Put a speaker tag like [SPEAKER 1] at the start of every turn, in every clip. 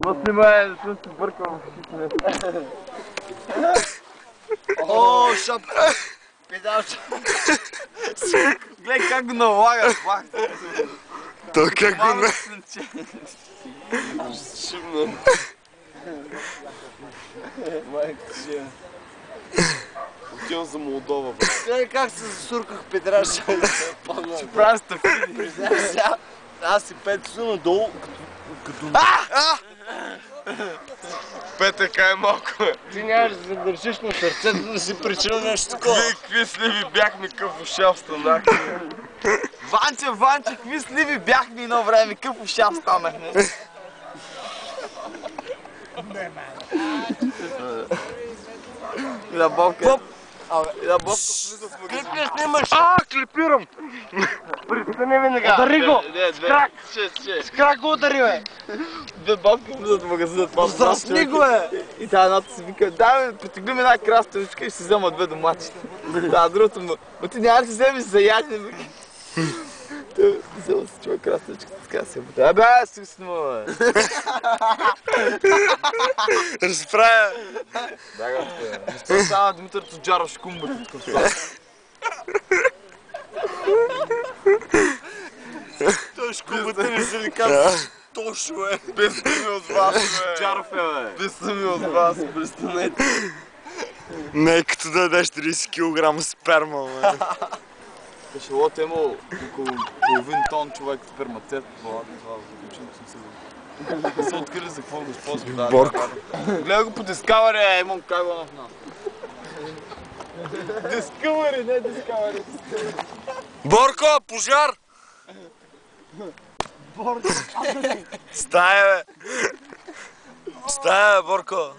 [SPEAKER 1] Какво снимае, да съм се бъркал в хитне.
[SPEAKER 2] О, шапка! Педалче! Гледай как го налага, бах!
[SPEAKER 3] То как го не...
[SPEAKER 1] Шибно. Майка си. Отивам за Молдова, бе.
[SPEAKER 2] Гледай как се засурках педраш.
[SPEAKER 1] Ще правя стъпки.
[SPEAKER 2] Аз си 5 часа надолу, като...
[SPEAKER 1] Петъка е малко, бе.
[SPEAKER 2] Ти нямаш да държиш на сърцето да си причина нещо такова.
[SPEAKER 1] Какви сливи бяхме, къв ушав станах.
[SPEAKER 2] Ванче, какви сливи бяхме едно време, къв ушав станахме. И да бобка. И да бобка влиза в магазин.
[SPEAKER 1] Клипни снимаш! Клипирам!
[SPEAKER 2] Пристани ми нога.
[SPEAKER 1] Удари го!
[SPEAKER 2] С крак! С крак го удари, бе!
[SPEAKER 1] Две бабки влизат в магазина.
[SPEAKER 2] Засни го, бе!
[SPEAKER 1] И тази едната си вика, дай бе, потегли ми една краставичка и ще си взема две домачета. Да, другото му, ти няма да си вземеш за ядене. Взема си човек краставичка, така се бъде. Бе, аз си го снима, бе.
[SPEAKER 3] Разправя.
[SPEAKER 1] Бяга, бе. Защо става Димитър Тоджаров шкумбата такъв това?
[SPEAKER 2] Той шкумбата не се ли казва? Точно е!
[SPEAKER 1] Без ми от вас, бе.
[SPEAKER 2] Джаров е, бе!
[SPEAKER 1] Без ми от вас, престанете.
[SPEAKER 3] Не е като да дадеш 30 кг сперма, бе.
[SPEAKER 1] Кашалот е имал около половин тон човек спермацет. Това ученик съм сигурен. Не са открили за какво го използват.
[SPEAKER 3] Борко.
[SPEAKER 1] Гледай го по дискавари, имам как го нафна. Дискавари, не дискавари.
[SPEAKER 3] Борко, пожар!
[SPEAKER 2] Борко!
[SPEAKER 3] Стая, бе! Стая, бе, Борко!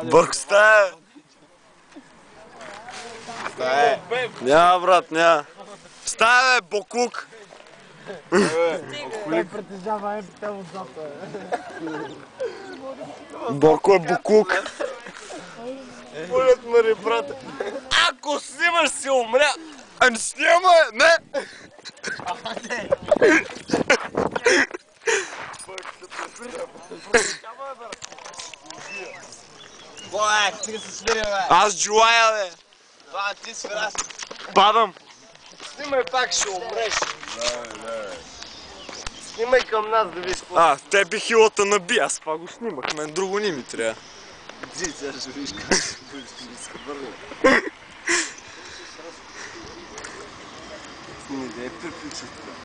[SPEAKER 3] Борко, стая!
[SPEAKER 1] Стая.
[SPEAKER 3] Няма, брат, няма. Стая, бе, Бокук!
[SPEAKER 2] Той притежава МПТ отзад, бе.
[SPEAKER 3] Борко е Бокук!
[SPEAKER 1] Полет мари, брата.
[SPEAKER 3] Ако снимаш си умря! А не снима, не!
[SPEAKER 2] Бой, стига се свири, бе.
[SPEAKER 3] Аз джулая, бе!
[SPEAKER 2] Това ти свираш.
[SPEAKER 3] Падам!
[SPEAKER 2] Снимай пак, ще умреш. Снимай към нас да видиш какво.
[SPEAKER 3] Те би хилата наби, аз това го снимах, мен друго не ми трябва.
[SPEAKER 2] Ти сега ще видиш как ще се върне. Снимай, да е приключи.